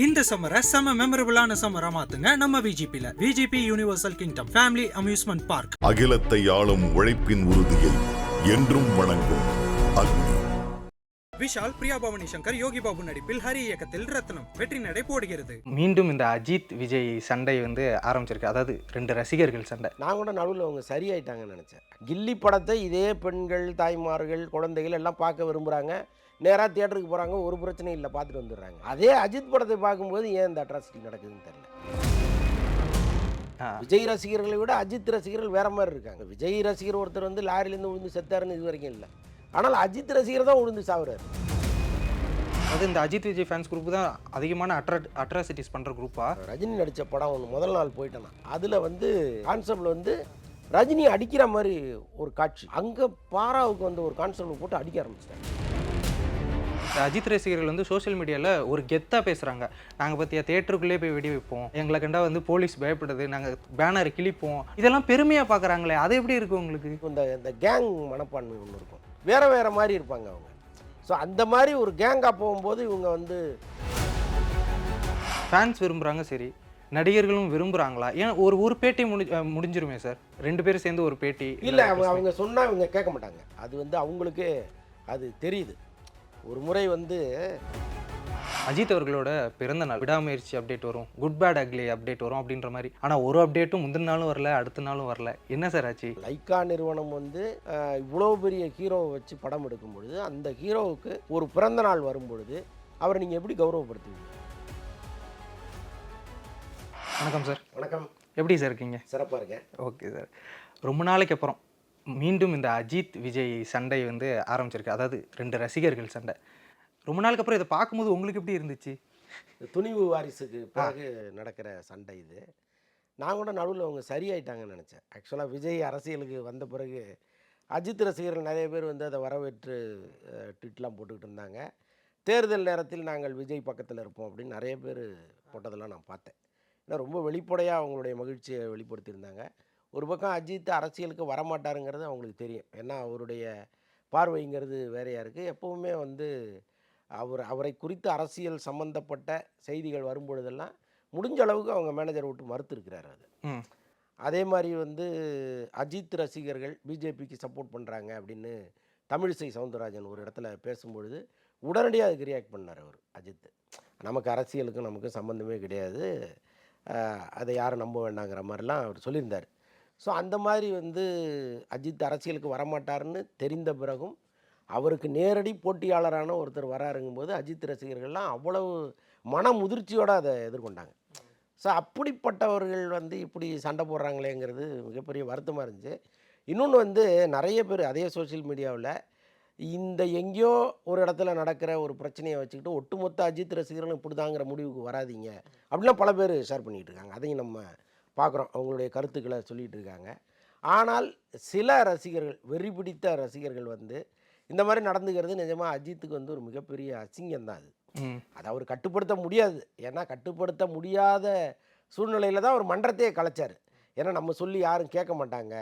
இந்த சம்மரை செம மெமரபிளான சம்மரா மாத்துங்க நம்ம விஜிபில. VGP universal kingdom family amusement park. அகிலத்தை ஆளும் உழைப்பின் உறுதியை என்றும் வணங்கும் அக்னி. விஷால், பிரியா பவானி சங்கர், யோகி பாபு நடிப்பில் ஹரி இயக்கத்தில் ரத்னம் வெற்றி நடை போடுகிறது. மீண்டும் இந்த அஜித் விஜய் சண்டை ஆரம்பிச்சிருக்கு. அதாவது ரெண்டு ரசிகர்கள் சண்டை. நான் கூட நடுவில் அவங்க சரியாயிட்டாங்கன்னு நினச்சேன். கில்லி படத்தை இதே பெண்கள், தாய்மார்கள், குழந்தைகள் எல்லாம் பார்க்க விரும்புகிறாங்க. நேராக தியேட்டருக்கு போகிறாங்க, ஒரு பிரச்சனையும் இல்லை, பார்த்துட்டு வந்துடுறாங்க. அதே அஜித் படத்தை பார்க்கும்போது ஏன் இந்த அட்ராசிட்டி நடக்குதுன்னு தெரியல. விஜய் ரசிகர்களை விட அஜித் ரசிகர்கள் வேற மாதிரி இருக்காங்க. விஜய் ரசிகர் ஒருத்தர் லாரிலேருந்து விழுந்து செத்தாருன்னு இது வரைக்கும் இல்லை. ஆனால் அஜித் ரசிகர் தான் விழுந்து சாவுறாரு. அது இந்த அஜித் விஜய் ஃபேன்ஸ் குரூப் தான் அதிகமான அட்ராசிட்டிஸ் பண்ணுற குரூப்பா. ரஜினி நடித்த படம் ஒன்று முதல் நாள் போயிட்டேன்னா அதில் கான்செப்டில் ரஜினி அடிக்கிற மாதிரி ஒரு காட்சி. அங்கே பாராவுக்கு ஒரு கான்செப்ட் போட்டு அடிக்க ஆரம்பிச்சிட்டாங்க. அஜித் ரசிகர்கள் சோஷியல் மீடியாவில் ஒரு கெத்தாக பேசுகிறாங்க. நாங்கள் பற்றியா தியேட்டருக்குள்ளே போய் வெடி வைப்போம், எங்களை கண்டா போலீஸ் பயப்படுது, நாங்கள் பேனர் கிழிப்போம், இதெல்லாம் பெருமையாக பார்க்குறாங்களே, அது எப்படி இருக்குது உங்களுக்கு? இந்த கேங் மனப்பான்மை ஒன்று இருக்கும், வேறு வேறு மாதிரி இருப்பாங்க அவங்க. ஸோ அந்த மாதிரி ஒரு கேங்காக போகும்போது இவங்க ஃபேன்ஸ் விரும்புகிறாங்க. சரி, நடிகர்களும் விரும்புகிறாங்களா? ஏன்னா ஒரு பேட்டி முடிஞ்சிருமே சார், ரெண்டு பேரும் சேர்ந்து ஒரு பேட்டி. இல்லை, அவங்க சொன்னால் இவங்க கேட்க மாட்டாங்க. அது அவங்களுக்கு அது தெரியுது. ஒரு முறை அஜித் அவர்களோட பிறந்த நாள் விடாமுயற்சி அப்டேட் வரும், குட் பேட் அக்லி அப்டேட் வரும் அப்படின்ற மாதிரி. ஆனால் ஒரு அப்டேட்டும் முந்தின நாளும் வரல, அடுத்த நாளும் வரல. என்ன சார் ஆச்சு? லைக்கா நிறுவனம் இவ்வளோ பெரிய ஹீரோவை வச்சு படம் எடுக்கும் பொழுது அந்த ஹீரோவுக்கு ஒரு பிறந்த நாள் வரும் பொழுது அவரை நீங்கள் எப்படி கௌரவப்படுத்துவீங்க? வணக்கம் சார். வணக்கம். எப்படி சார் இருக்கீங்க? சிறப்பாக இருக்கேன். Okay sir. ரொம்ப நாளைக்கு அப்புறம் மீண்டும் இந்த அஜித் விஜய் சண்டை ஆரம்பிச்சிருக்கு. அதாவது ரெண்டு ரசிகர்கள் சண்டை. ரொம்ப நாளுக்கு அப்புறம் இதை பார்க்கும்போது உங்களுக்கு எப்படி இருந்துச்சு? துணிவு வாரிசுக்கு பிறகு நடக்கிற சண்டை இது. நான் கூட நடுவில் அவங்க சரியாயிட்டாங்கன்னு நினச்சேன். ஆக்சுவலாக விஜய் அரசியலுக்கு வந்த பிறகு அஜித் ரசிகர்கள் நிறைய பேர் அதை வரவேற்று ட்வீட்லாம் போட்டுக்கிட்டு இருந்தாங்க. தேர்தல் நேரத்தில் நாங்கள் விஜய் பக்கத்தில் இருப்போம் அப்படின்னு நிறைய பேர் போட்டதெல்லாம் நான் பார்த்தேன். ஏன்னா ரொம்ப வெளிப்படையாக அவங்களுடைய மகிழ்ச்சியை வெளிப்படுத்தியிருந்தாங்க. ஒரு பக்கம் அஜித் அரசியலுக்கு வரமாட்டாருங்கிறது அவங்களுக்கு தெரியும். ஏன்னா அவருடைய பார்வைங்கிறது வேறையாக இருக்குது. எப்போவுமே அவரை குறித்து அரசியல் சம்மந்தப்பட்ட செய்திகள் வரும்பொழுதெல்லாம் முடிஞ்ச அளவுக்கு அவங்க மேனேஜர் விட்டு மறுத்துருக்கிறாரு. அது அதே மாதிரி அஜித் ரசிகர்கள் பிஜேபிக்கு சப்போர்ட் பண்ணுறாங்க அப்படின்னு தமிழிசை சவுந்தரராஜன் ஒரு இடத்துல பேசும்பொழுது உடனடியாக அதுக்கு ரியாக்ட் பண்ணார் அவர் அஜித். நமக்கு அரசியலுக்கும் நமக்கு சம்மந்தமே கிடையாது, அதை யாரும் நம்ப வேண்டாங்கிற மாதிரிலாம் அவர் சொல்லியிருந்தார். ஸோ அந்த மாதிரி அஜித் அரசியலுக்கு வரமாட்டார்னு தெரிந்த பிறகும் அவருக்கு நேரடி போட்டியாளரான ஒருத்தர் வராருங்கும்போது அஜித் ரசிகர்கள்லாம் அவ்வளவு மன முதிர்ச்சியோடு அதை எதிர்கொண்டாங்க. ஸோ அப்படிப்பட்டவர்கள் இப்படி சண்டை போடுறாங்களேங்கிறது மிகப்பெரிய வருத்தமாக இருந்துச்சு. இன்னொன்று நிறைய பேர் அதே சோஷியல் மீடியாவில் எங்கேயோ ஒரு இடத்துல நடக்கிற ஒரு பிரச்சனையை வச்சுக்கிட்டு ஒட்டுமொத்த அஜித் ரசிகர்களும் இப்படி தாங்கிற முடிவுக்கு வராதிங்க அப்படிலாம் பல பேர் ஷேர் பண்ணிகிட்டு இருக்காங்க. அதையும் நம்ம பார்க்குறோம், அவங்களுடைய கருத்துக்களை சொல்லிகிட்டு இருக்காங்க. ஆனால் சில ரசிகர்கள், வெறி பிடித்த ரசிகர்கள் இந்த மாதிரி நடந்துக்கிறது நிஜமாக அஜித்துக்கு ஒரு மிகப்பெரிய அசிங்கம் தான். அதை அவர் கட்டுப்படுத்த முடியாது. ஏன்னா கட்டுப்படுத்த முடியாத சூழ்நிலையில் தான் அவர் மன்றத்தையே கலைச்சார். ஏன்னா நம்ம சொல்லி யாரும் கேட்க மாட்டாங்க.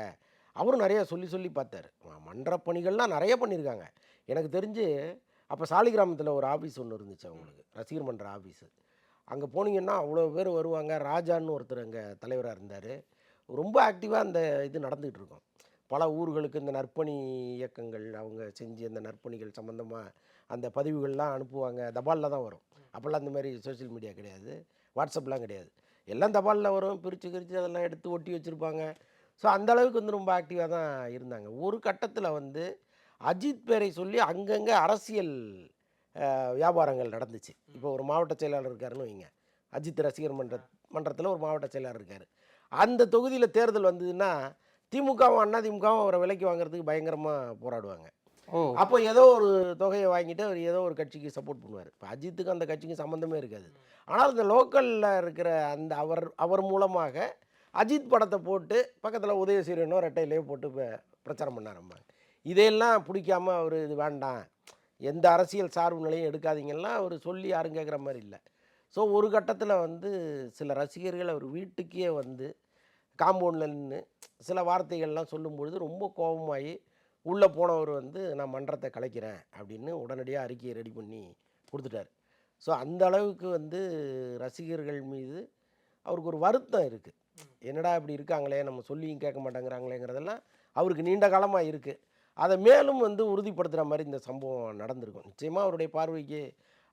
அவரும் நிறைய சொல்லி பார்த்தார். மன்ற பணிகள்லாம் நிறைய பண்ணியிருக்காங்க. எனக்கு தெரிஞ்சு அப்போ சாலிகிராமத்தில் ஒரு ஆஃபீஸ் ஒன்று இருந்துச்சு அவங்களுக்கு, ரசிகர் மன்ற ஆஃபீஸு. அங்கே போனீங்கன்னா அவ்வளோ பேர் வருவாங்க. ராஜான்னு ஒருத்தர் அங்கே தலைவராக இருந்தார். ரொம்ப ஆக்டிவாக அந்த இது நடந்துகிட்டு இருக்கும். பல ஊர்களுக்கு இந்த நற்பணி இயக்கங்கள் அவங்க செஞ்சு அந்த நற்பணிகள் சம்மந்தமாக அந்த பதிவுகள்லாம் அனுப்புவாங்க. தபாலில் தான் வரும். அப்போல்லாம் அந்த மாதிரி சோஷியல் மீடியா கிடையாது, வாட்ஸ்அப்லாம் கிடையாது. எல்லாம் தபாலில் வரும், பிரித்து அதெல்லாம் எடுத்து ஒட்டி வச்சுருப்பாங்க. ஸோ அந்தளவுக்கு ரொம்ப ஆக்டிவாக தான் இருந்தாங்க. ஒரு கட்டத்தில் அஜித் பேரை சொல்லி அங்கங்கே அரசியல் வியாபாரங்கள் நடந்துச்சு. இப்போ ஒரு மாவட்ட செயலாளர் இருக்காருன்னு வைங்க, அஜித் ரசிகர் மன்றத்தில் ஒரு மாவட்ட செயலாளர் இருக்கார். அந்த தொகுதியில் தேர்தல் வந்ததுன்னா திமுகவும் அதிமுகவும் அவரை விலைக்கு வாங்குறதுக்கு பயங்கரமாக போராடுவாங்க. அப்போ ஏதோ ஒரு தொகையை வாங்கிட்டு அவர் ஏதோ ஒரு கட்சிக்கு சப்போர்ட் பண்ணுவார். இப்போ அஜித்துக்கு அந்த கட்சிக்கு சம்மந்தமே இருக்காது. ஆனால் இந்த லோக்கலில் இருக்கிற அந்த அவர் மூலமாக அஜித் படத்தை போட்டு பக்கத்தில் உதயசூரியனோ ரெட்டையிலையோ போட்டு பிரச்சாரம் பண்ண ஆரம்பிப்பாங்க. இதையெல்லாம் பிடிக்காமல் அவர் இது வேண்டாம், எந்த அரசியல் சார்பு நிலையும் எடுக்காதீங்கலாம் அவர் சொல்லி யாரும் கேட்குற மாதிரி இல்லை. ஸோ ஒரு கட்டத்தில் சில ரசிகர்கள் அவர் வீட்டுக்கே காம்பவுண்டில் நின்று சில வார்த்தைகள்லாம் சொல்லும்பொழுது ரொம்ப கோபமாகி உள்ளே போனவர் நான் மன்றத்தை கலைக்கிறேன் அப்படின்னு உடனடியாக அறிக்கையை ரெடி பண்ணி கொடுத்துட்டார். ஸோ அந்த அளவுக்கு வந்து ரசிகர்கள் மீது அவருக்கு ஒரு வருத்தம் இருக்குது. என்னடா இப்படி இருக்காங்களே, நம்ம சொல்லியும் கேட்க மாட்டேங்கிறாங்களேங்கிறதெல்லாம் அவருக்கு நீண்ட காலமாக இருக்குது. அதை மேலும் வந்து உறுதிப்படுத்துகிற மாதிரி இந்த சம்பவம் நடந்திருக்கும். நிச்சயமாக அவருடைய பார்வைக்கு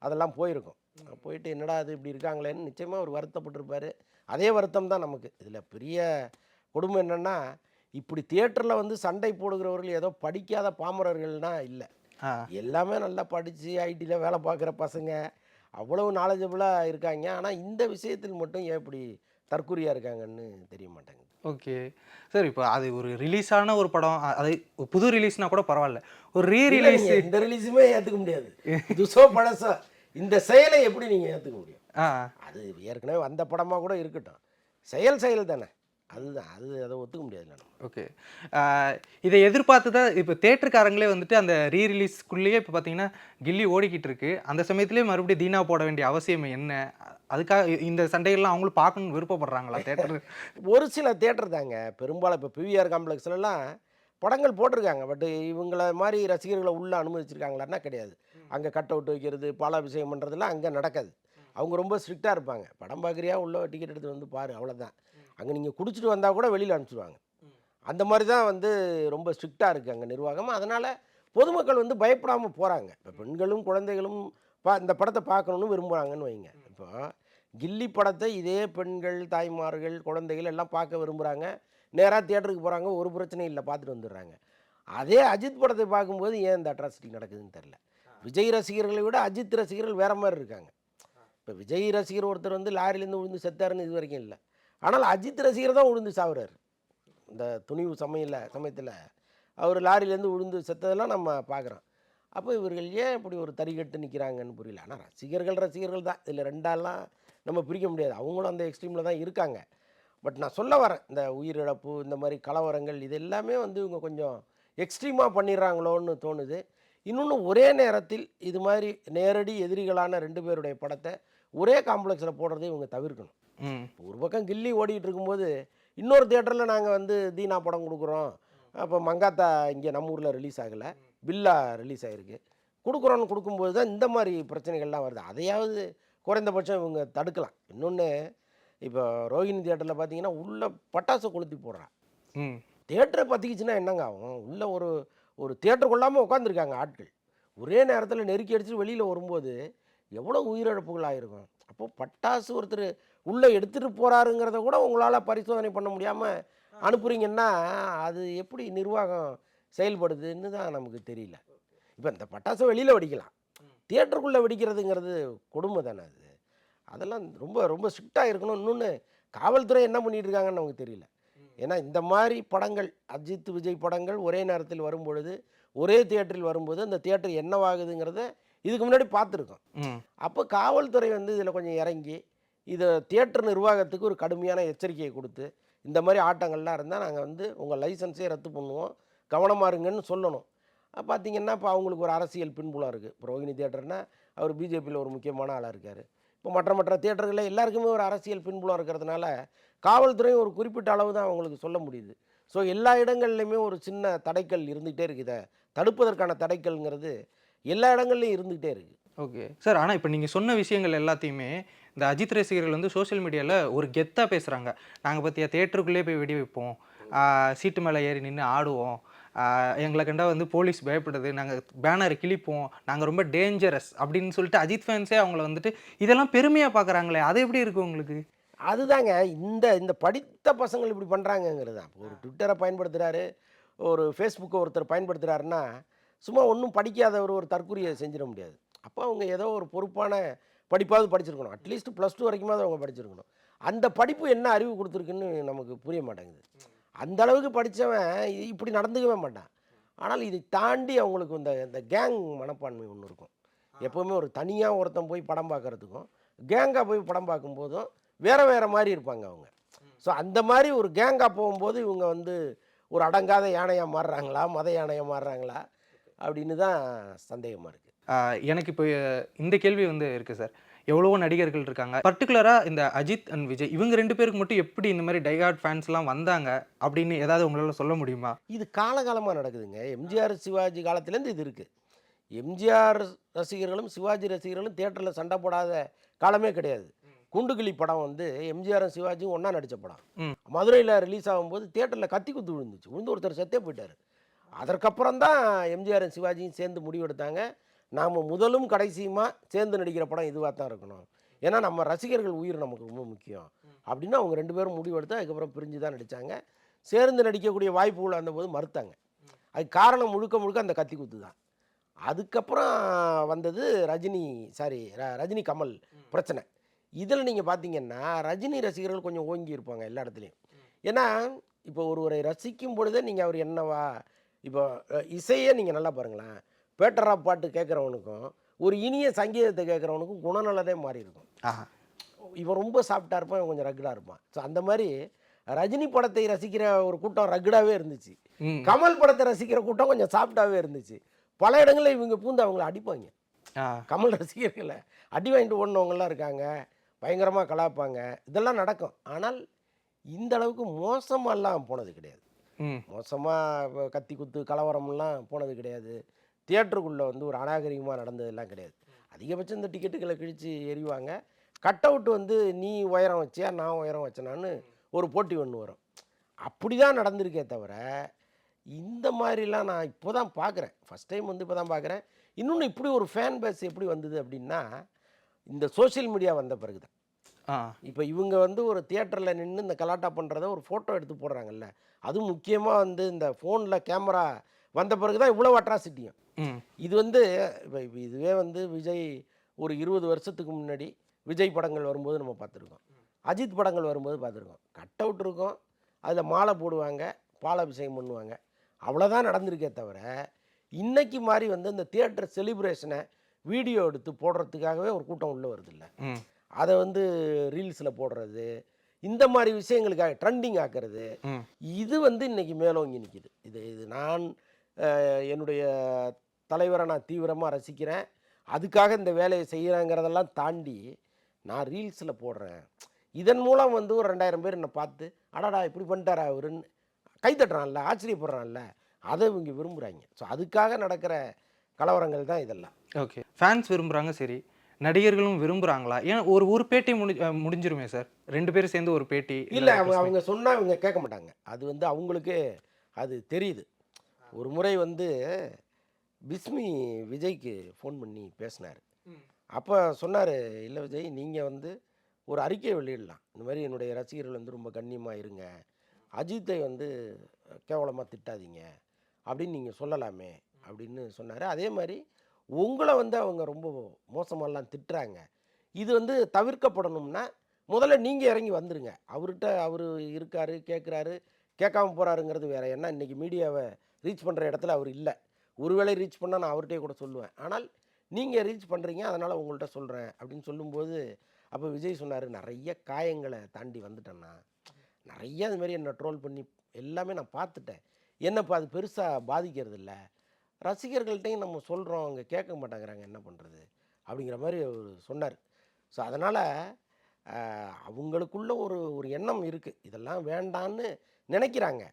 அதெல்லாம் போயிருக்கும். போயிட்டு என்னடா அது இப்படி இருக்காங்களேன்னு நிச்சயமாக அவர் வருத்தப்பட்டிருப்பார். அதே வருத்தம் தான் நமக்கு. இதில் பெரிய கொடுமை என்னென்னா, இப்படி தியேட்டரில் வந்து சண்டை போடுகிறவர்கள் ஏதோ படிக்காத பாமரர்கள்னா இல்லை. எல்லாமே நல்லா படித்து ஐடியில் வேலை பார்க்குற பசங்க, அவ்வளவு நாலேஜபிளாக இருக்காங்க. ஆனால் இந்த விஷயத்தில் மட்டும் ஏன் இப்படி தற்குறியாக இருக்காங்கன்னு தெரிய மாட்டேங்குது. Okay sir. இப்போ அது ஒரு ரிலீஸான ஒரு படம், அது புது ரிலீஸ்னா கூட பரவாயில்ல, ஒரு ரிலீஸ் இந்த ரிலீஸுமே ஏற்றுக்க முடியாது. துசோ பழசோ இந்த செயலை எப்படி நீங்கள் ஏற்றுக்க முடியும்? அது ஏற்கனவே வந்த படமாக கூட இருக்கட்டும், செயல் தானே, அதுதான் அதை ஒத்துக்க முடியாதுல்ல நம்ம. ஓகே. இதை எதிர்பார்த்து தான் இப்போ தேட்டருக்காரங்களே வந்துட்டு அந்த ரீரிலீஸ்க்குள்ளேயே இப்போ பார்த்தீங்கன்னா கில்லி ஓடிக்கிட்டு இருக்கு. அந்த சமயத்துலேயே மறுபடியும் தீனா போட வேண்டிய அவசியம் என்ன? அதுக்காக இந்த சண்டைகள்லாம் அவங்களும் பார்க்கணும்னு விருப்பப்படுறாங்களா தேட்டர்? ஒரு சில தேட்டர் தாங்க, பெரும்பாலும் இப்போ பிவிஆர் காம்ப்ளெக்ஸ்லாம் படங்கள் போட்டிருக்காங்க. பட் இவங்கள மாதிரி ரசிகர்களை உள்ளே அனுமதிச்சிருக்காங்களான்னா கிடையாது. அங்கே கட் அவுட் வைக்கிறது, பாலாபிஷேகம் பண்ணுறதுலாம் அங்கே நடக்காது. அவங்க ரொம்ப ஸ்ட்ரிக்டாக இருப்பாங்க. படம் பார்க்குறியா, உள்ள டிக்கெட் எடுத்து வந்து பாரு, அவ்வளோதான். அங்கே நீங்கள் குடிச்சிட்டு வந்தால் கூட வெளியில் அனுப்பிச்சிடுவாங்க. அந்த மாதிரி தான் வந்து ரொம்ப ஸ்ட்ரிக்டாக இருக்குது அங்கே நிர்வாகம். அதனால் பொதுமக்கள் வந்து பயப்படாமல் போகிறாங்க. இப்போ பெண்களும் குழந்தைகளும் இந்த படத்தை பார்க்கணுன்னு விரும்புகிறாங்கன்னு வைங்க. இப்போ கில்லி படத்தை இதே பெண்கள், தாய்மார்கள், குழந்தைகள் எல்லாம் பார்க்க விரும்புகிறாங்க. நேராக தியேட்டருக்கு போகிறாங்க, ஒரு பிரச்சனையும் இல்லை, பார்த்துட்டு வந்துடுறாங்க. அதே அஜித் படத்தை பார்க்கும்போது ஏன் இந்த அட்ராசிட்டி நடக்குதுன்னு தெரில. விஜய் ரசிகர்களை விட அஜித் ரசிகர்கள் வேறு மாதிரி இருக்காங்க. இப்போ விஜய் ரசிகர் ஒருத்தர் வந்து லாரிலேருந்து விழுந்து செத்தாருன்னு இது வரைக்கும் இல்லை. ஆனால் அஜித் ரசிகர் தான் விழுந்து சாவுறாரு. இந்த துணிவு சமயத்தில் அவர் லாரிலேருந்து விழுந்து செத்ததெல்லாம் நம்ம பார்க்குறோம். அப்போ இவர்கள் ஏன் இப்படி ஒரு தறிகட்டு நிற்கிறாங்கன்னு புரியல. ஆனால் ரசிகர்கள் தான், இதில் ரெண்டாலாம் நம்ம பிரிக்க முடியாது. அவங்களும் அந்த எக்ஸ்ட்ரீமில் தான் இருக்காங்க. பட் நான் சொல்ல வரேன், இந்த உயிரிழப்பு, இந்த மாதிரி கலவரங்கள், இது எல்லாமே வந்து இவங்க கொஞ்சம் எக்ஸ்ட்ரீமாக பண்ணிடுறாங்களோன்னு தோணுது. இன்னொன்று, ஒரே நேரத்தில் இது மாதிரி நேரடி எதிரிகளான 2 பேருடைய படத்தை ஒரே காம்ப்ளெக்ஸில் போடுறதை இவங்க தவிர்க்கணும். ஒரு பக்கம் கில்லி ஓடிக்கிட்டு இருக்கும்போது இன்னொரு தியேட்டரில் நாங்கள் வந்து தீனா படம் கொடுக்குறோம், அப்போ மங்காத்தா இங்கே நம்ம ஊரில் ரிலீஸ் ஆகலை, பில்லா ரிலீஸ் ஆகிருக்கு, கொடுக்குறோன்னு கொடுக்கும்போது தான் இந்த மாதிரி பிரச்சனைகள்லாம் வருது. அதையாவது குறைந்தபட்சம் இவங்க தடுக்கலாம். இன்னொன்று, இப்போ ரோஹிணி தியேட்டரில் பார்த்தீங்கன்னா உள்ளே பட்டாசு கொளுத்தி போடுறான். தியேட்டரை பற்றிக்கிச்சுன்னா என்னங்க ஆகும்? உள்ளே ஒரு தியேட்டர் கொள்ளாமல் உட்காந்துருக்காங்க ஆட்கள். ஒரே நேரத்தில் நெருக்கி அடிச்சுட்டு வெளியில் வரும்போது எவ்வளோ உயிரிழப்புகள் ஆகிருக்கும். அப்போது பட்டாசு ஒருத்தர் உள்ளே எடுத்துகிட்டு போகிறாருங்கிறத கூட உங்களால் பரிசோதனை பண்ண முடியாமல் அனுப்புகிறீங்கன்னா அது எப்படி நிர்வாகம் செயல்படுதுன்னு தான் நமக்கு தெரியல. இப்போ இந்த பட்டாசை வெளியில் வெடிக்கலாம், தியேட்டருக்குள்ளே வெடிக்கிறதுங்கிறது கொடுமை தானே அது. அதெல்லாம் ரொம்ப ரொம்ப ஸ்ட்ரிக்டாக இருக்கணும். இன்னொன்று, காவல்துறை என்ன பண்ணிகிட்டு இருக்காங்கன்னு நமக்கு தெரியல. ஏன்னா இந்த மாதிரி படங்கள், அஜித் விஜய் படங்கள் ஒரே நேரத்தில் வரும்பொழுது, ஒரே தியேட்டரில் வரும்போது அந்த தியேட்டர் என்னவாகுதுங்கிறத இதுக்கு முன்னாடி பார்த்துருக்கோம். அப்போ காவல்துறை வந்து இதில் கொஞ்சம் இறங்கி இதை தியேட்டர் நிர்வாகத்துக்கு ஒரு கடுமையான எச்சரிக்கையை கொடுத்து, இந்த மாதிரி ஆட்டங்கள்லாம் இருந்தால் நாங்கள் வந்து உங்கள் லைசன்ஸே ரத்து பண்ணுவோம், கவனமாக இருங்கன்னு சொல்லணும். பார்த்திங்கன்னா இப்போ அவங்களுக்கு ஒரு அரசியல் பின்புலம் இருக்குது. இப்போ ரோஹிணி தியேட்டர்னால் அவர் பிஜேபியில் ஒரு முக்கியமான ஆளாக இருக்கார். இப்போ மற்ற தியேட்டர்களில் எல்லாருக்குமே ஒரு அரசியல் பின்புலம் இருக்கிறதுனால காவல்துறையும் ஒரு குறிப்பிட்ட அளவு தான் அவங்களுக்கு சொல்ல முடியுது. ஸோ எல்லா இடங்கள்லையுமே ஒரு சின்ன தடைக்கல் இருந்துகிட்டே இருக்குது. தடுப்பதற்கான தடைக்கல்ங்கிறது எல்லா இடங்கள்லையும் இருந்துகிட்டே இருக்குது. Okay sir. ஆனால் இப்போ நீங்கள் சொன்ன விஷயங்கள் எல்லாத்தையுமே இந்த அஜித் ரசிகர்கள் வந்து சோஷியல் மீடியாவில் ஒரு கெத்தாக பேசுகிறாங்க. நாங்கள் பற்றியா தேட்டருக்குள்ளே போய் வெடி வைப்போம், சீட்டு மேலே ஏறி நின்று ஆடுவோம், எங்களை கண்டா வந்து போலீஸ் பயப்படுது, நாங்கள் பேனரை கிழிப்போம், நாங்கள் ரொம்ப டேஞ்சரஸ் அப்படின்னு சொல்லிட்டு அஜித் ஃபேன்ஸே அவங்கள வந்துட்டு இதெல்லாம் பெருமையாக பார்க்குறாங்களே, அது எப்படி இருக்குது உங்களுக்கு? அதுதாங்க, இந்த படித்த பசங்கள் இப்படி பண்ணுறாங்கங்கிறது தான். ஒரு ட்விட்டரை பயன்படுத்துகிறாரு, ஒரு ஃபேஸ்புக்கை ஒருத்தர் பயன்படுத்துகிறாருன்னா சும்மா ஒன்றும் படிக்காதவர் ஒரு தற்கொலையை செஞ்சிட முடியாது. அப்போ அவங்க ஏதோ ஒரு பொறுப்பான படிப்பாவது படிச்சிருக்கணும். அட்லீஸ்ட் +2 வரைக்குமாவது அவங்க படிச்சிருக்கணும். அந்த படிப்பு என்ன அறிவு கொடுத்துருக்குன்னு நமக்கு புரிய மாட்டேங்குது. அந்த அளவுக்கு படித்தவன் இப்படி நடந்துக்கவே மாட்டான். ஆனால் இதை தாண்டி அவங்களுக்கு இந்த கேங் மனப்பான்மை ஒன்று இருக்கும். எப்போவுமே ஒரு தனியாக ஒருத்தன் போய் படம் பார்க்குறதுக்கும் கேங்காக போய் படம் பார்க்கும்போதும் வேறு மாதிரி இருப்பாங்க அவங்க. ஸோ அந்த மாதிரி ஒரு கேங்காக போகும்போது இவங்க வந்து ஒரு அடங்காத யானையாக மாறுறாங்களா, மத யானையாக மாறுறாங்களா அப்படின்னு தான் சந்தேகமாக இருக்குது. எனக்கு இப்போ இந்த கேள்வி வந்து இருக்குது சார். எவ்வளவோ நடிகர்கள் இருக்காங்க, பர்டிகுலராக இந்த அஜித் அண்ட் விஜய் இவங்க 2 பேருக்கு மட்டும் எப்படி இந்த மாதிரி டைஹார்ட் ஃபேன்ஸ்லாம் வந்தாங்க அப்படின்னு ஏதாவது உங்களால் சொல்ல முடியுமா? இது காலகாலமாக நடக்குதுங்க. எம்ஜிஆர் சிவாஜி காலத்துலேருந்து இது இருக்குது. எம்ஜிஆர் ரசிகர்களும் சிவாஜி ரசிகர்களும் தியேட்டரில் சண்டை போடாத காலமே கிடையாது. குண்டுகிளி படம் வந்து எம்ஜிஆரும் சிவாஜியும் ஒன்றா நடித்த படம். மதுரையில் ரிலீஸ் ஆகும்போது தியேட்டரில் கத்தி குத்து விழுந்து ஒருத்தர் செத்தே போயிட்டார். அதற்கப்புறம் தான் எம்ஜிஆரும் சிவாஜியும் சேர்ந்து முடிவெடுத்தாங்க, நாம் முதலும் கடைசியுமா சேர்ந்து நடிக்கிற படம் இதுவாக தான் இருக்கணும், ஏன்னா நம்ம ரசிகர்கள் உயிர் நமக்கு ரொம்ப முக்கியம் அப்படின்னு அவங்க 2 பேரும் முடிவெடுத்து அதுக்கப்புறம் பிரிஞ்சு தான் நடித்தாங்க. சேர்ந்து நடிக்கக்கூடிய வாய்ப்புகள் வந்தபோது மறுத்தாங்க. அதுக்கு காரணம் முழுக்க அந்த கத்தி குத்து தான். அதுக்கப்புறம் வந்தது ரஜினி கமல் பிரச்சனை. இதில் நீங்கள் பார்த்தீங்கன்னா ரஜினி ரசிகர்கள் கொஞ்சம் ஓங்கி இருப்பாங்க எல்லா இடத்துலையும். ஏன்னா இப்போ ஒருவரை ரசிக்கும் பொழுதே நீங்கள் அவர் என்னவா, இப்போ இசையே நீங்கள் நல்லா பாருங்களேன், பேட்டரா பாட்டு கேட்குறவனுக்கும் ஒரு இனிய சங்கீதத்தை கேட்குறவனுக்கும் குணநலதே மாறி இருக்கும். இவன் ரொம்ப சாஃப்டாக இருப்பான், இவன் கொஞ்சம் ரக்குடாக இருப்பான். ஸோ அந்த மாதிரி ரஜினி படத்தை ரசிக்கிற ஒரு கூட்டம் ரக்குடாகவே இருந்துச்சு, கமல் படத்தை ரசிக்கிற கூட்டம் கொஞ்சம் சாஃப்டாகவே இருந்துச்சு. பல இடங்களில் இவங்க பூந்து அவங்கள அடிப்பாங்க. கமல் ரசிகர்களை அடி வாங்கிட்டு ஓடினவங்கலாம் இருக்காங்க, பயங்கரமாக கலாப்பாங்க, இதெல்லாம் நடக்கும். ஆனால் இந்த அளவுக்கு மோசமாலாம் போனது கிடையாது. மோசமாக கத்தி குத்து கலவரம்லாம் போனது கிடையாது. தியேட்டருக்குள்ளே வந்து ஒரு அநாகரிகமாக நடந்ததெல்லாம் கிடையாது. அதிகபட்சம் இந்த டிக்கெட்டுகளை கிழித்து எறிவாங்க. கட் அவுட் வந்து நீ உயரம் வச்சியா நான் உயரம் வச்சேனான்னு ஒரு போட்டி ஒன்று வரும். அப்படி தான் நடந்திருக்கே தவிர இந்த மாதிரிலாம் நான் இப்போ தான் பார்க்குறேன். ஃபஸ்ட் டைம் வந்து இப்போ தான் பார்க்குறேன். இன்னொன்று இப்படி ஒரு ஃபேன் பேஸ் எப்படி வந்தது அப்படின்னா இந்த சோஷியல் மீடியா வந்த பிறகு தான். இப்போ இவங்க வந்து ஒரு தியேட்டரில் நின்று இந்த கலாட்டா பண்ணுறத ஒரு ஃபோட்டோ எடுத்து போடுறாங்கல்ல, அதுவும் முக்கியமாக வந்து இந்த ஃபோனில் கேமரா வந்த பிறகு தான் இவ்வளோ அட்ராசிட்டியும். இது வந்து இப்போ இதுவே வந்து விஜய் ஒரு 20 வருஷத்துக்கு முன்னாடி விஜய் படங்கள் வரும்போது நம்ம பார்த்துருக்கோம், அஜித் படங்கள் வரும்போது பார்த்துருக்கோம். கட் அவுட் இருக்கும், அதில் மாலை போடுவாங்க, பாலாபிஷேகம் பண்ணுவாங்க, அவ்வளோதான் நடந்திருக்கே தவிர இன்னைக்கு மாதிரி வந்து இந்த தியேட்டர் செலிப்ரேஷனை வீடியோ எடுத்து போடுறதுக்காகவே ஒரு கூட்டம் உள்ளே வருது இல்லை, அதை வந்து ரீல்ஸில் போடுறது, இந்த மாதிரி விஷயங்களுக்காக ட்ரெண்டிங் ஆக்கிறது, இது வந்து இன்னைக்கு மேலோங்கி நிற்கிது. இது நான் என்னுடைய தலைவரை நான் தீவிரமாக ரசிக்கிறேன், அதுக்காக இந்த வேலையை செய்கிறேங்கிறதெல்லாம் தாண்டி நான் ரீல்ஸில் போடுறேன், இதன் மூலம் வந்து ஒரு 2000 பேர் என்னை பார்த்து அடாடா இப்படி பண்ணிட்டாரா அவருன்னு கைத்தட்டுறான்ல, ஆச்சரியப்படுறான்ல, அதை இவங்க விரும்புகிறாங்க. ஸோ அதுக்காக நடக்கிற கலவரங்கள் தான் இதெல்லாம். ஓகே, ஃபேன்ஸ் விரும்புகிறாங்க, சரி, நடிகர்களும் விரும்புகிறாங்களா? ஏன்னா ஒரு பேட்டி முடிஞ்சிருமே சார், 2 பேரும் சேர்ந்து ஒரு பேட்டி இல்லை, அவங்க சொன்னால் இவங்க கேட்க மாட்டாங்க. அது வந்து அவங்களுக்கு அது தெரியுது. ஒரு முறை வந்து பிஸ்மி விஜய்க்கு ஃபோன் பண்ணி பேசினார். அப்போ சொன்னார், இல்லை விஜய், நீங்கள் வந்து ஒரு அறிக்கையை வெளியிடலாம், இந்த மாதிரி என்னுடைய ரசிகர்கள் வந்து ரொம்ப கண்ணியமாக இருங்க, அஜித்தை வந்து கேவலமாக திட்டாதீங்க அப்படின்னு நீங்கள் சொல்லலாமே அப்படின்னு சொன்னார். அதே மாதிரி உங்களை வந்து அவங்க ரொம்ப மோசமாலாம் திட்டுறாங்க, இது வந்து தவிர்க்கப்படணும்னா முதல்ல நீங்கள் இறங்கி வந்துடுங்க, அவர்கிட்ட அவர் இருக்கார், கேட்குறாரு, கேட்காம போகிறாருங்கிறது வேறு. ஏன்னா இன்றைக்கி மீடியாவை ரீச் பண்ணுற இடத்துல அவர் இல்லை. ஒருவேளை ரீச் பண்ணால் நான் அவர்கிட்டே கூட சொல்லுவேன், ஆனால் நீங்கள் ரீச் பண்ணுறீங்க, அதனால் உங்கள்கிட்ட சொல்கிறேன் அப்படின்னு சொல்லும்போது அப்போ விஜய் சொன்னார், நிறைய காயங்களை தாண்டி வந்துட்டேன்னா, நிறைய அதுமாரி என்னை ட்ரோல் பண்ணி எல்லாமே நான் பார்த்துட்டேன், என்னப்பா அது பெருசாக பாதிக்கிறது இல்லை, ரசிகர்கள்ட்டையும் நம்ம சொல்கிறோம், அவங்க கேட்க மாட்டேங்கிறாங்க, என்ன பண்ணுறது அப்படிங்கிற மாதிரி அவர் சொன்னார். ஸோ அதனால் அவங்களுக்குள்ள ஒரு எண்ணம் இருக்குது, இதெல்லாம் வேண்டான்னு நினைக்கிறாங்க,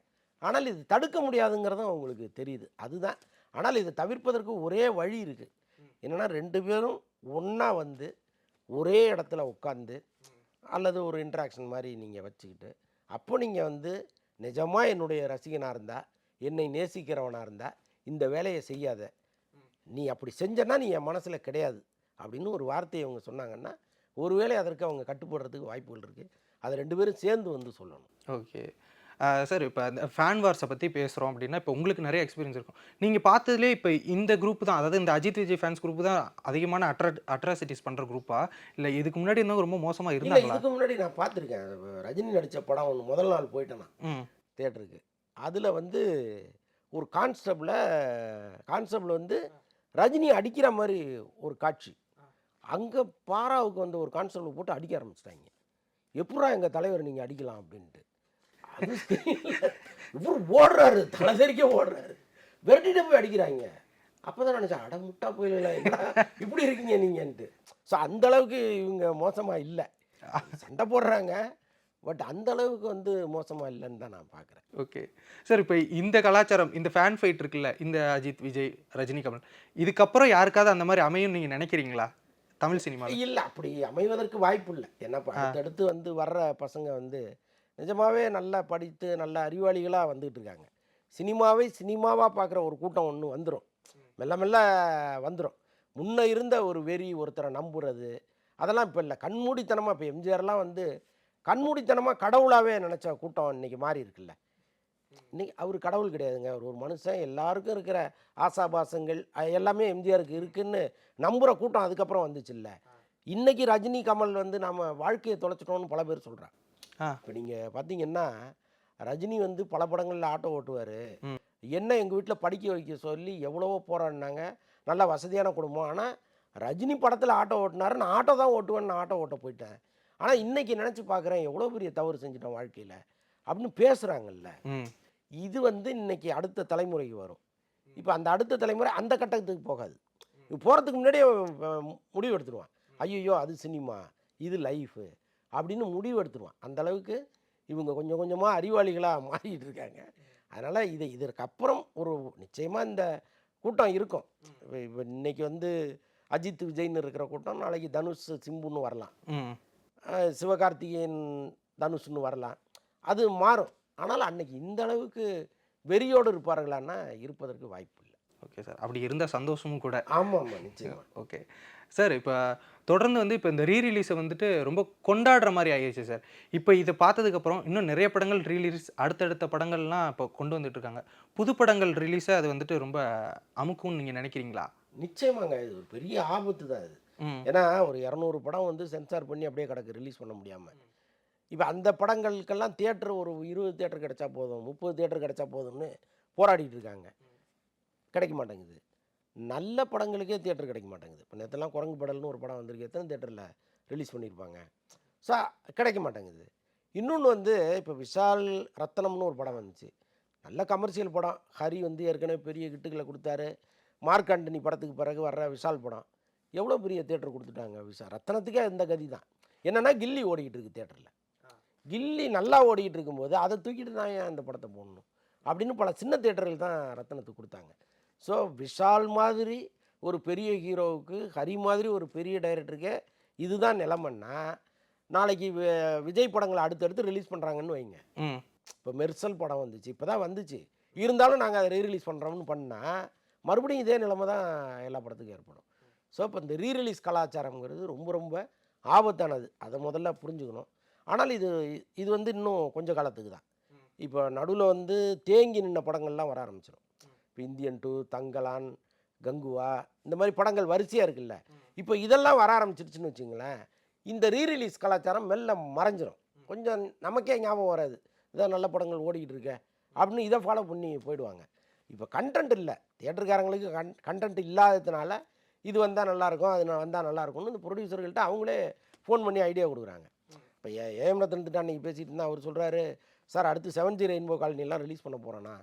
ஆனால் இது தடுக்க முடியாதுங்கிறதும் அவங்களுக்கு தெரியுது, அதுதான். ஆனால் இதை தவிர்ப்பதற்கு ஒரே வழி இருக்குது, என்னென்னா 2 பேரும் ஒன்றா வந்து ஒரே இடத்துல உட்காந்து அல்லது ஒரு இன்ட்ராக்ஷன் மாதிரி நீங்கள் வச்சுக்கிட்டு, அப்போ நீங்கள் வந்து நிஜமாக என்னுடைய ரசிகனாக இருந்தால், என்னை நேசிக்கிறவனாக இருந்தால் இந்த வேலையை செய்யாத, நீ அப்படி செஞ்சனா நீ என் மனசில் கிடையாது அப்படின்னு ஒரு வார்த்தையை அவங்க சொன்னாங்கன்னா ஒருவேளை அதற்கு அவங்க கட்டுப்படுறதுக்கு வாய்ப்புகள் இருக்குது. அதை 2 பேரும் சேர்ந்து வந்து சொல்லணும். ஓகே சார், இப்போ அந்த ஃபேன் வார்ஸை பற்றி பேசுகிறோம் அப்படின்னா, இப்போ உங்களுக்கு நிறைய எக்ஸ்பீரியன்ஸ் இருக்கும், நீங்கள் பார்த்ததுலேயே இப்போ இந்த குரூப் தான், அதாவது இந்த அஜித் விஜய் ஃபேன்ஸ் குரூப் தான் அதிகமான அட்ராசிட்டிஸ் பண்ணுற குரூப்பா, இல்லை இதுக்கு முன்னாடி இன்னும் ரொம்ப மோசமாக இருந்தாங்க? இதுக்கு முன்னாடி நான் பார்த்துருக்கேன், ரஜினி நடித்த படம் ஒன்று முதல் நாள் போயிட்டேன் நான் தியேட்டருக்கு. அதில் வந்து ஒரு கான்ஸ்டபிள் வந்து ரஜினி அடிக்கிற மாதிரி ஒரு காட்சி, அங்கே பாராவுக்கு வந்து ஒரு கான்ஸ்டபிள் போட்டு அடிக்க ஆரம்பிச்சிட்டாங்க. எப்படா எங்கள் தலைவர் நீங்கள் அடிக்கலாம் அப்படின்ட்டு, அது இவர் ஓடுறாரு, தலை தெரிக்க ஓடுறாரு, விரட்டிட்டு போய் அடிக்கிறாங்க. அப்போ தான் நினச்சேன், அட முட்டா போயிடல, இப்படி இருக்கீங்க நீங்கன்ட்டு. ஸோ அந்தளவுக்கு இவங்க மோசமாக இல்லை, சண்டை போடுறாங்க, பட் அந்த அளவுக்கு வந்து மோசமாக இல்லைன்னு தான் நான் பார்க்குறேன். ஓகே. சார் இப்போ இந்த கலாச்சாரம், இந்த ஃபேன் ஃபைட் இருக்குல்ல, இந்த அஜித், விஜய், ரஜினி, கமல் இதுக்கப்புறம் யாருக்காவது அந்த மாரி அமையும்னு நீங்க நினைக்கிறீங்களா? தமிழ் சினிமால? இல்லை, அப்படி அமைவதற்கு வாய்ப்பு இல்லை. ஏன்னா இப்போ அடுத்தடுத்து வந்து வர்ற பசங்க வந்து நிஜமாவே நல்லா படித்து நல்ல அறிவாளிகளாக வந்துகிட்டு இருக்காங்க. சினிமாவை சினிமாவாக பார்க்குற ஒரு கூட்டம் ஒன்று வந்துடும், மெல்ல மெல்ல வந்துடும். முன்ன இருந்த ஒரு வெறி, ஒருத்தரை நம்புறது, அதெல்லாம் இப்போ இல்லை. கண்மூடித்தனமாக இப்போ எம்ஜிஆர்லாம் வந்து கண்மூடித்தனமாக கடவுளாகவே நினச்ச கூட்டம் இன்றைக்கி மாறி இருக்குல்ல. இன்றைக்கி அவர் கடவுள் கிடையாதுங்க, அவர் ஒரு மனுஷன். எல்லாருக்கும் இருக்கிற ஆசாபாசங்கள் எல்லாமே எம்ஜிஆருக்கு இருக்குன்னு நம்புகிற கூட்டம் அதுக்கப்புறம் வந்துச்சு இல்லை. இன்றைக்கி ரஜினி, கமல் வந்து நம்ம வாழ்க்கையை தொலைச்சிட்டோன்னு பல பேர் சொல்கிறாங்க. இப்போ நீங்கள் பார்த்தீங்கன்னா ரஜினி வந்து பல படங்களில் ஆட்டோ ஓட்டுவார். என்ன எங்கள் வீட்டில் படிக்க வைக்க சொல்லி எவ்வளவோ போராடினாங்க, நல்ல வசதியான குடும்பம். ஆனால் ரஜினி படத்தில் ஆட்டோ ஓட்டினாரு, நான் ஆட்டோ தான் ஓட்டுவேன்னு நான் ஆட்டோ ஓட்ட போயிட்டேன். ஆனால் இன்றைக்கி நினச்சி பார்க்குறேன் எவ்வளோ பெரிய தவறு செஞ்சுட்டேன் வாழ்க்கையில் அப்படின்னு பேசுகிறாங்கல்ல. இது வந்து இன்றைக்கி அடுத்த தலைமுறைக்கு வரும். இப்போ அந்த அடுத்த தலைமுறை அந்த கட்டத்துக்கு போகாது. இப்போ போகிறதுக்கு முன்னாடியே முடிவு எடுத்துருவான், ஐயோ அது சினிமா, இது லைஃபு அப்படின்னு முடிவு எடுத்துருவான். அந்த அளவுக்கு இவங்க கொஞ்சம் கொஞ்சமாக அறிவாளிகளாக மாறிட்டு இருக்காங்க. அதனால் இதற்கப்புறம் ஒரு நிச்சயமாக இந்த கூட்டம் இருக்கும். இப்போ இன்றைக்கி வந்து அஜித், விஜய்னு இருக்கிற கூட்டம் நாளைக்கு தனுஷ், சிம்புன்னு வரலாம், சிவகார்த்திகேயன், தனுஷ்னு வரலாம். அது மாறும். ஆனால் அன்னைக்கு இந்த அளவுக்கு வெறியோடு இருப்பார்களான்னா இருப்பதற்கு வாய்ப்பு இல்லை. ஓகே சார், அப்படி இருந்தால் சந்தோஷமும் கூட. ஆமாம் ஆமாம், நிச்சயமாக. ஓகே சார், இப்போ தொடர்ந்து வந்து இப்போ இந்த ரீரிலீஸை வந்துட்டு ரொம்ப கொண்டாடுற மாதிரி ஆகிடுச்சு சார். இப்போ இதை பார்த்ததுக்கப்புறம் இன்னும் நிறைய படங்கள் ரீரிலீஸ், அடுத்தடுத்த படங்கள்லாம் இப்போ கொண்டு வந்துட்டு இருக்காங்க. புது படங்கள் ரிலீஸை அது வந்துட்டு ரொம்ப அமுக்கும்னு நீங்கள் நினைக்கிறீங்களா? நிச்சயமாங்க, இது ஒரு பெரிய ஆபத்து தான் இது. ஏன்னா ஒரு 200 படம் வந்து சென்சார் பண்ணி அப்படியே கிடக்கு, ரிலீஸ் பண்ண முடியாமல். இப்போ அந்த படங்களுக்கெல்லாம் தியேட்டர் ஒரு 20 தியேட்டர் கிடச்சா போதும், 30 தியேட்டர் கிடச்சா போதும்னு போராடிட்டு இருக்காங்க. கிடைக்க மாட்டேங்குது. நல்ல படங்களுக்கே தியேட்டர் கிடைக்க மாட்டேங்குது. இப்போ நேற்றெல்லாம் குரங்கு படல்னு ஒரு படம் வந்திருக்கு, எத்தனை தியேட்டரில் ரிலீஸ் பண்ணியிருப்பாங்க. ஸோ கிடைக்க மாட்டேங்குது. இன்னொன்று வந்து இப்போ விஷால் ரத்தனம்னு ஒரு படம் வந்துச்சு, நல்ல கமர்ஷியல் படம். ஹரி வந்து ஏற்கனவே பெரிய கிட்டுகளை கொடுத்தாரு. மார்க் ஆண்டனி படத்துக்கு பிறகு வர்ற விஷால் படம் எவ்வளோ பெரிய தியேட்டர் கொடுத்துட்டாங்க. விஷால் ரத்தனத்துக்கே இந்த கதி தான். என்னென்னா கில்லி ஓடிக்கிட்டு இருக்குது தியேட்டரில். கில்லி நல்லா ஓடிக்கிட்டு இருக்கும்போது அதை தூக்கிட்டு நான் ஏன் அந்த படத்தை போடணும் அப்படின்னு பல சின்ன தியேட்டர்கள் தான் ரத்தனத்துக்கு கொடுத்தாங்க. ஸோ விஷால் மாதிரி ஒரு பெரிய ஹீரோவுக்கு, ஹரி மாதிரி ஒரு பெரிய டைரக்டருக்கே இதுதான் நிலைமைன்னா, நாளைக்கு விஜய் படங்களை அடுத்தடுத்து ரிலீஸ் பண்ணுறாங்கன்னு வைங்க. இப்போ மெர்சல் படம் வந்துச்சு, இப்போ தான் வந்துச்சு, இருந்தாலும் நாங்கள் அதை ரீரிலீஸ் பண்ணுறோம்னு பண்ணால் மறுபடியும் இதே நிலைமை தான் எல்லா படத்துக்கும் ஏற்படும். ஸோ இப்போ இந்த ரீரிலீஸ் கலாச்சாரங்கிறது ரொம்ப ரொம்ப ஆபத்தானது, அதை முதல்ல புரிஞ்சுக்கணும். ஆனால் இது வந்து இன்னும் கொஞ்சம் காலத்துக்கு தான். இப்போ நடுவில் வந்து தேங்கி நின்ன படங்கள்லாம் வர ஆரம்பிச்சிடும். இப்போ இந்தியன் 2, தங்கலான், கங்குவா, இந்த மாதிரி படங்கள் வரிசையாக இருக்குல்ல. இப்போ இதெல்லாம் வர ஆரம்பிச்சிருச்சுன்னு வச்சுங்களேன், இந்த ரீரிலீஸ் கலாச்சாரம் மெல்ல மறைஞ்சிரும். கொஞ்சம் நமக்கே ஞாபகம் வராது, இதான் நல்ல படங்கள் ஓடிக்கிட்டு இருக்க அப்படின்னு இதை ஃபாலோ பண்ணி போயிடுவாங்க. இப்போ கண்டென்ட் இல்லை, தியேட்டருக்காரங்களுக்கு கண்டென்ட் இல்லாததுனால இது வந்தால் நல்லாயிருக்கும், அது வந்தால் நல்லாயிருக்கும்னு இந்த ப்ரொடியூசர்கள்ட்ட அவங்களே ஃபோன் பண்ணி ஐடியா கொடுக்குறாங்க. இப்போ ஏஎம் ரத்னத்திட்ட அன்றைக்கி பேசிகிட்டு இருந்தால் அவர் சொல்கிறாரு, சார் அடுத்து 7G ரெயின்போ காலனிலாம் ரிலீஸ் பண்ண போகிறேன்னா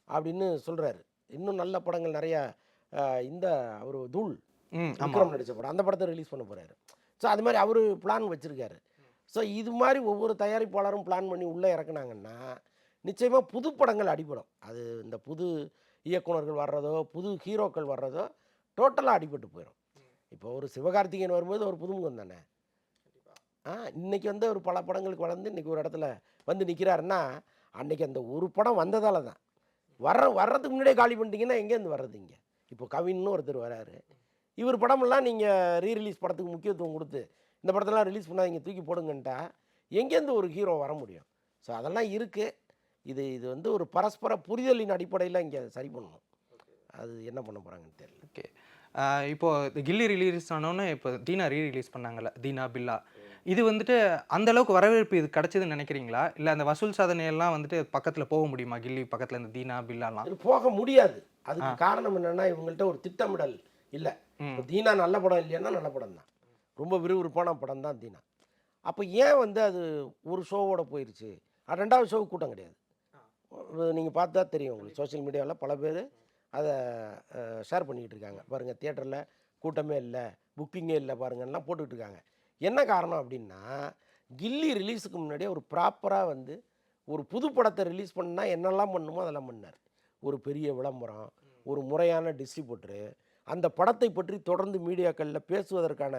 அப்படின்னு சொல்கிறாரு. இன்னும் நல்ல படங்கள் நிறையா, இந்த அவர் தூள் விக்ரம் நடித்த படம், அந்த படத்தை ரிலீஸ் பண்ண போகிறாரு. ஸோ அது மாதிரி அவர் பிளான் வச்சுருக்காரு. ஸோ இது மாதிரி ஒவ்வொரு தயாரிப்பாளரும் பிளான் பண்ணி உள்ளே இறக்குனாங்கன்னா நிச்சயமாக புது படங்கள் அடிபடும். அது இந்த புது இயக்குனர்கள் வர்றதோ, புது ஹீரோக்கள் வர்றதோ டோட்டலாக அடிபட்டு போயிடும். இப்போ ஒரு சிவகார்த்திகேயன் வரும்போது ஒரு புதுமுகம் தானே. இன்றைக்கி வந்து ஒரு பல படங்களுக்கு வளர்ந்து இன்றைக்கி ஒரு இடத்துல வந்து நிற்கிறாருன்னா அன்றைக்கி அந்த ஒரு படம் வந்ததால் தான். வர்றதுக்கு முன்னாடியே காலி பண்ணிட்டீங்கன்னா எங்கேருந்து வர்றது? இங்கே இப்போ கவின்னு ஒருத்தர் வராரு, இவர் படமெல்லாம் நீங்கள் ரீரிலீஸ் படத்துக்கு முக்கியத்துவம் கொடுத்து இந்த படத்தெல்லாம் ரிலீஸ் பண்ணாதீங்க தூக்கி போடுங்கன்ட்டா எங்கேருந்து ஒரு ஹீரோ வர முடியும்? ஸோ அதெல்லாம் இருக்குது. இது வந்து ஒரு பரஸ்பர புரிதலின் அடிப்படையில் இங்கே சரி பண்ணணும். அது என்ன பண்ண போகிறாங்கன்னு தெரியல. ஓகே, இப்போது கில்லி ரிலீஸ் ஆனோன்னே இப்போ தீனா ரீரிலீஸ் பண்ணாங்கல்ல, தீனா பில்லா, இது வந்துட்டு அந்த அளவுக்கு வரவேற்பு இது கிடச்சிதுன்னு நினைக்கிறீங்களா? இல்லை அந்த வசூல் சாதனையெல்லாம் வந்துட்டு பக்கத்தில் போக முடியுமா? கில்லி பக்கத்தில் இந்த தீனா பில்லாலாம் இது போக முடியாது. அதுக்கு காரணம் என்னென்னா இவங்கள்ட்ட ஒரு திட்டமிடல் இல்லை. தீனா நல்ல படம் இல்லைன்னா நல்ல படம் தான், ரொம்ப விறுவிறுப்பான படம் தான் தீனா. அப்போ ஏன் வந்து அது ஒரு ஷோவோட போயிடுச்சு, ரெண்டாவது ஷோவுக்கு கூட்டம் கிடையாது. நீங்கள் பார்த்தா தெரியும் உங்களுக்கு, சோஷியல் மீடியாவில் பல பேர் அதை ஷேர் பண்ணிக்கிட்டு இருக்காங்க. பாருங்கள் தியேட்டரில் கூட்டமே இல்லை, புக்கிங்கே இல்லை பாருங்கள்லாம் போட்டுக்கிட்டு இருக்காங்க. என்ன காரணம் அப்படின்னா கில்லி ரிலீஸுக்கு முன்னாடியே ஒரு ப்ராப்பராக வந்து ஒரு புது படத்தை ரிலீஸ் பண்ணால் என்னெல்லாம் பண்ணுமோ அதெல்லாம் பண்ணார். ஒரு பெரிய விளம்பரம், ஒரு முறையான டிஸ்ட்ரிபியூட்டரு, அந்த படத்தை பற்றி தொடர்ந்து மீடியாக்களில் பேசுவதற்கான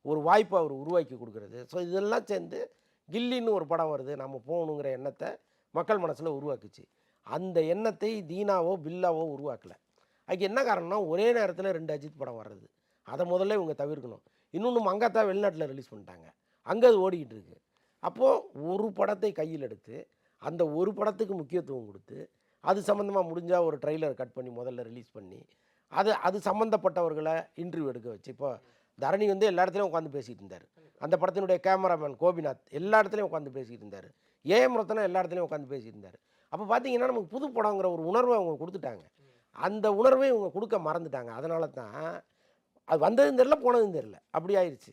ஒரு வாய்ப்பை அவர் உருவாக்கி கொடுக்குறது. ஸோ இதெல்லாம் சேர்ந்து கில்லின்னு ஒரு படம் வருது, நம்ம போகணுங்கிற எண்ணத்தை மக்கள் மனசில் உருவாக்குச்சு. அந்த எண்ணத்தை தீனாவோ பில்லாவோ உருவாக்கலை. அதுக்கு என்ன காரணம்னா, ஒரே நேரத்தில் 2 அஜித் படம் வர்றது, அதை முதல்ல இவங்க தவிர்க்கணும். இன்னொன்று மங்காத்தா வெளிநாட்டில் ரிலீஸ் பண்ணிட்டாங்க, அங்கே அது ஓடிக்கிட்டு இருக்குது. அப்போது ஒரு படத்தை கையில் எடுத்து அந்த ஒரு படத்துக்கு முக்கியத்துவம் கொடுத்து அது சம்மந்தமாக முடிஞ்சால் ஒரு ட்ரெய்லர் கட் பண்ணி முதல்ல ரிலீஸ் பண்ணி அது சம்மந்தப்பட்டவர்களை இன்டர்வியூ எடுக்க வச்சு, இப்போ தரணி வந்து எல்லா இடத்துலையும் உட்காந்து பேசிகிட்டு இருந்தார். அந்த படத்தினுடைய கேமராமேன் கோபிநாத் எல்லா இடத்துலையும் உட்காந்து பேசிகிட்டு இருந்தார். ஏஎம் ரத்னா எல்லா இடத்துலையும் உட்காந்து பேசிகிட்டு இருந்தார். அப்போ பார்த்தீங்கன்னா நமக்கு புது படங்கிற ஒரு உணர்வை அவங்க கொடுத்துட்டாங்க. அந்த உணர்வை இவங்க கொடுக்க மறந்துட்டாங்க. அதனால தான் அது வந்ததும் தெரில போனதும் தெரில, அப்படி ஆயிடுச்சு.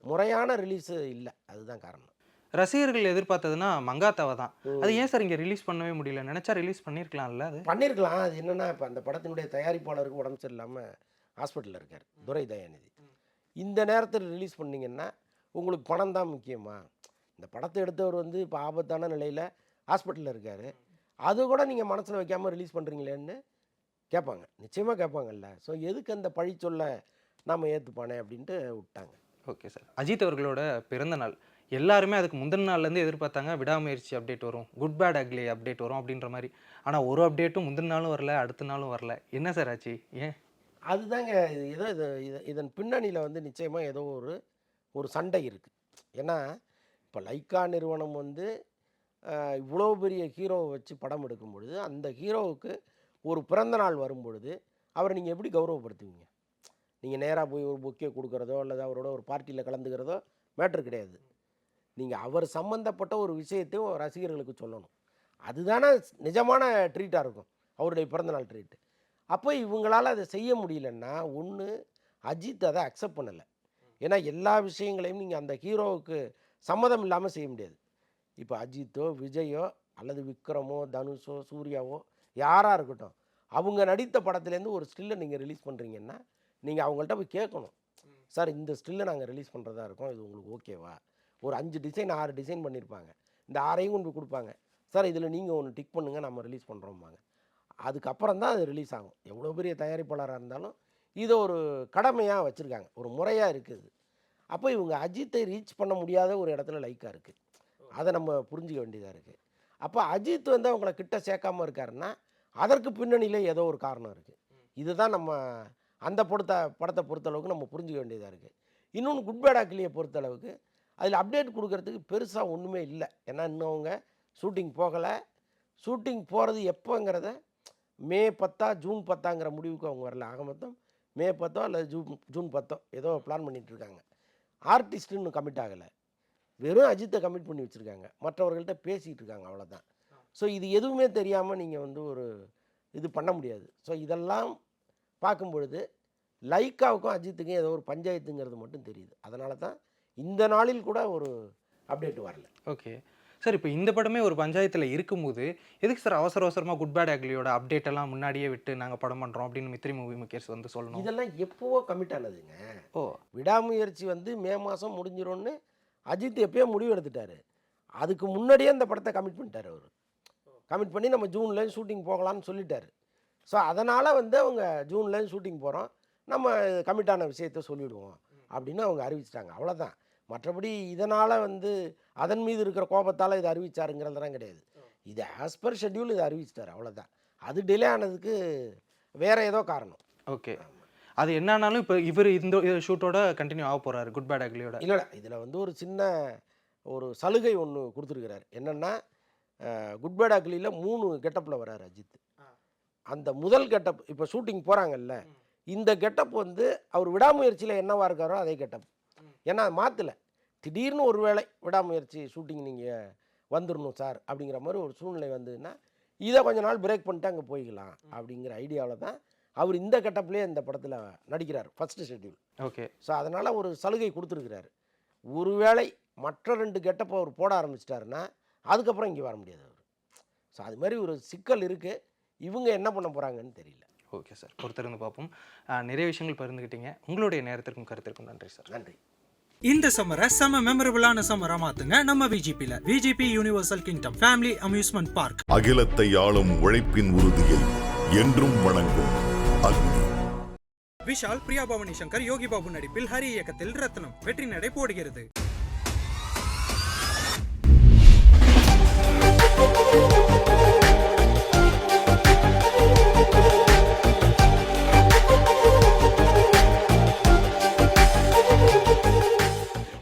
முறையான ரிலீஸு இல்லை, அதுதான் காரணம். ரசிகர்கள் எதிர்பார்த்ததுன்னா மங்காத்தாவை தான். அது ஏன் சார் இங்கே ரிலீஸ் பண்ணவே முடியல? நினச்சா ரிலீஸ் பண்ணியிருக்கலாம்ல? அது பண்ணியிருக்கலாம். அது என்னென்னா, இப்போ அந்த படத்தினுடைய தயாரிப்பாளருக்கு உடம்பு சரியில்லாமல் ஹாஸ்பிட்டலில் இருக்கார், துரை தயாநிதி. இந்த நேரத்தில் ரிலீஸ் பண்ணிங்கன்னா உங்களுக்கு பணம் தான் முக்கியமா? இந்த படத்தை எடுத்தவர் வந்து இப்போ ஆபத்தான நிலையில் ஹாஸ்பிட்டலில் இருக்கார், அது கூட நீங்கள் மனசில் வைக்காமல் ரிலீஸ் பண்ணுறீங்களேன்னு கேட்பாங்க, நிச்சயமாக கேட்பாங்கல்ல. ஸோ எதுக்கு அந்த பழி சொல்ல நாம் ஏற்றுப்பானே அப்படின்ட்டு விட்டாங்க. Okay sir. அஜித் அவர்களோட பிறந்த நாள் எல்லாருமே அதுக்கு முந்தின நாள்லேருந்து எதிர்பார்த்தாங்க, விடாமுயற்சி அப்டேட் வரும், குட் பேட் அக்லி அப்டேட் வரும் அப்படின்ற மாதிரி. ஆனால் ஒரு அப்டேட்டும் முந்தின நாளும் வரல, அடுத்த நாளும் வரல. என்ன சார் ஆச்சு? ஏன்? அதுதாங்க இதன் பின்னணியில் வந்து நிச்சயமாக ஏதோ ஒரு சண்டை இருக்குது. ஏன்னா இப்போ லைக்கா நிறுவனம் வந்து இவ்வளோ பெரிய ஹீரோவை வச்சு படம் எடுக்கும் பொழுது, அந்த ஹீரோவுக்கு ஒரு பிறந்த நாள் வரும் பொழுது அவரை நீங்கள் எப்படி கௌரவப்படுத்துவீங்க? நீங்கள் நேராக போய் ஒரு பொக்கே கொடுக்குறதோ அல்லது அவரோட ஒரு பார்ட்டியில் கலந்துக்கிறதோ மேட்ரு கிடையாது. நீங்கள் அவர் சம்மந்தப்பட்ட ஒரு விஷயத்தையும் ரசிகர்களுக்கு சொல்லணும். அதுதானே நிஜமான ட்ரீட்டாக இருக்கும், அவருடைய பிறந்தநாள் ட்ரீட்டு. அப்போ இவங்களால் அதை செய்ய முடியலன்னா, ஒன்று அஜித் அதை அக்செப்ட் பண்ணலை. ஏன்னா எல்லா விஷயங்களையும் நீங்கள் அந்த ஹீரோவுக்கு சம்மதம் இல்லாமல் செய்ய முடியாது. இப்போ அஜித்தோ விஜயோ அல்லது விக்ரமோ தனுஷோ சூர்யாவோ யாராக இருக்கட்டும், அவங்க நடித்த படத்துலேருந்து ஒரு ஸ்டில்லை நீங்கள் ரிலீஸ் பண்ணுறீங்கன்னா நீங்கள் அவங்கள்ட்ட போய் கேட்கணும், சார் இந்த ஸ்டில்லை நாங்கள் ரிலீஸ் பண்ணுறதா இருக்கோம், இது உங்களுக்கு ஓகேவா? ஒரு 5 டிசைன் 6 டிசைன் பண்ணியிருப்பாங்க, இந்த 6ஐயும் கொண்டு போய் கொடுப்பாங்க, சார் இதில் நீங்கள் ஒன்று டிக் பண்ணுங்கள், நம்ம ரிலீஸ் பண்ணுறோம்பாங்க. அதுக்கப்புறம் தான் அது ரிலீஸ் ஆகும். எவ்வளோ பெரிய தயாரிப்பாளராக இருந்தாலும் இதை ஒரு கடமையாக வச்சுருக்காங்க, ஒரு முறையாக இருக்குது. அப்போ இவங்க அஜித்தை ரீச் பண்ண முடியாத ஒரு இடத்துல லைக்காக இருக்குது, அதை நம்ம புரிஞ்சிக்க வேண்டியதாக இருக்குது. அப்போ அஜித் வந்து அவங்கள கிட்ட சேர்க்காமல் இருக்காருன்னா அதற்கு பின்னணியில் ஏதோ ஒரு காரணம் இருக்குது. இதுதான் நம்ம அந்த படத்தை பொறுத்தளவுக்கு நம்ம புரிஞ்சிக்க வேண்டியதாக இருக்குது. இன்னொன்று குட் பேட் அக்லியை பொறுத்தளவுக்கு அதில் அப்டேட் கொடுக்கறதுக்கு பெருசாக ஒன்றுமே இல்லை. ஏன்னா இன்னும் அவங்க ஷூட்டிங் போகலை. ஷூட்டிங் போகிறது எப்போங்கிறத மே 10 ஜூன் 10ங்கிற முடிவுக்கு அவங்க வரல. ஆக மொத்தம் மே 10 அல்லது ஜூன் 10 ஏதோ பிளான் பண்ணிகிட்ருக்காங்க. ஆர்டிஸ்ட்டு இன்னும் கமிட் ஆகலை, வெறும் அஜித்தை கமிட் பண்ணி வச்சுருக்காங்க, மற்றவர்கள்ட்ட பேசிகிட்டு இருக்காங்க, அவ்வளோதான். ஸோ இது எதுவுமே தெரியாமல் நீங்கள் வந்து ஒரு இது பண்ண முடியாது. ஸோ இதெல்லாம் பார்க்கும் பொழுது லைக்காவுக்கும் அஜித்துக்கும் ஏதோ ஒரு பஞ்சாயத்துங்கிறது மட்டும் தெரியுது. அதனால தான் இந்த நாளில் கூட ஒரு அப்டேட் வரல. Okay sir. இப்போ இந்த படமே ஒரு பஞ்சாயத்தில் இருக்கும்போது எதுக்கு சார் அவசரமாக குட் பேட் அக்லியோட அப்டேட் எல்லாம் முன்னாடியே விட்டு நாங்கள் படம் பண்ணுறோம் அப்படின்னு மித்ரி மூவி மேக்கர்ஸ் வந்து சொல்லணும்? இதெல்லாம் எப்போவோ கமிட் ஆனதுங்க. விடாமுயற்சி வந்து மே மாதம் முடிஞ்சிடும்னு அஜித் எப்பயோ முடிவு எடுத்துட்டாரு. அதுக்கு முன்னாடியே அந்த படத்தை கமிட் பண்ணிட்டார். அவர் கமிட் பண்ணி நம்ம ஜூனில் ஷூட்டிங் போகலான்னு சொல்லிட்டார். ஸோ அதனால் வந்து அவங்க ஜூனில் ஷூட்டிங் போகிறோம், நம்ம கமிட்டான விஷயத்த சொல்லிவிடுவோம் அப்படின்னு அவங்க அறிவிச்சிட்டாங்க, அவ்வளோதான். மற்றபடி இதனால் வந்து அதன் மீது இருக்கிற கோபத்தால் இதை அறிவிச்சாருங்கிறதெல்லாம் கிடையாது. இது ஆஸ் பர் ஷெட்யூல் இதை அறிவிச்சிட்டார், அவ்வளோதான். அது டிலே ஆனதுக்கு வேறு ஏதோ காரணம். ஓகே, அது என்னன்னாலும் இப்போ இவர் இந்த ஷூட்டோட கண்டினியூ ஆக போகிறாரு குட் பேட் அக்லியோட? இல்லை, இதில் வந்து ஒரு சின்ன ஒரு சலுகை ஒன்று கொடுத்துருக்கிறார். என்னென்னா, குட் பேட் அக்லியில் 3 கெட்டப்பில் வர்றார் அஜித். அந்த முதல் கெட்டப் இப்போ ஷூட்டிங் போகிறாங்கல்ல, இந்த கெட்டப் வந்து அவர் விடாமுயற்சியில் என்னவா இருக்காரோ அதே கெட்டப். ஏன்னா மாற்றலை, திடீர்னு ஒரு வேளை விடாமுயற்சி ஷூட்டிங் நீங்கள் வந்துடணும் சார் அப்படிங்கிற மாதிரி ஒரு சூழ்நிலை வந்ததுன்னா இதை கொஞ்ச நாள் பிரேக் பண்ணிட்டு அங்கே போய்க்கலாம் அப்படிங்கிற ஐடியாவில் தான் அவர் இந்த கெட்டப்லேயே இந்த படத்தில் நடிக்கிறார், ஃபஸ்ட்டு ஷெட்யூல். ஓகே. ஸோ அதனால் ஒரு சலுகை கொடுத்துருக்கிறாரு. ஒருவேளை மற்ற 2 கெட்டப்பை அவர் போட ஆரம்பிச்சிட்டாருன்னா அதுக்கப்புறம் இங்கே வர முடியாது அவர். ஸோ அது மாதிரி ஒரு சிக்கல் இருக்குது. இவங்க என்ன பண்ண போகிறாங்கன்னு தெரியல. ஓகே சார், பொறுத்திருந்து பார்ப்போம். நிறைய விஷயங்கள் பகிர்ந்துக்கிட்டீங்க. உங்களுடைய நேரத்திற்கும் கருத்திற்கும் நன்றி சார். நன்றி. இந்த சம்மரை செம மெமரபிளான சம்மரா மாத்துங்க நம்ம விஜிபில. VGP universal kingdom family amusement park. அகிலத்தை ஆளும் உழைப்பின் உறுதியை என்றும் வணங்கும் அக்னி. விஷால், பிரியா பவானி சங்கர், யோகி பாபு நடிப்பில் ஹரி இயக்கத்தில் ரத்னம் வெற்றி நடை போடுகிறது.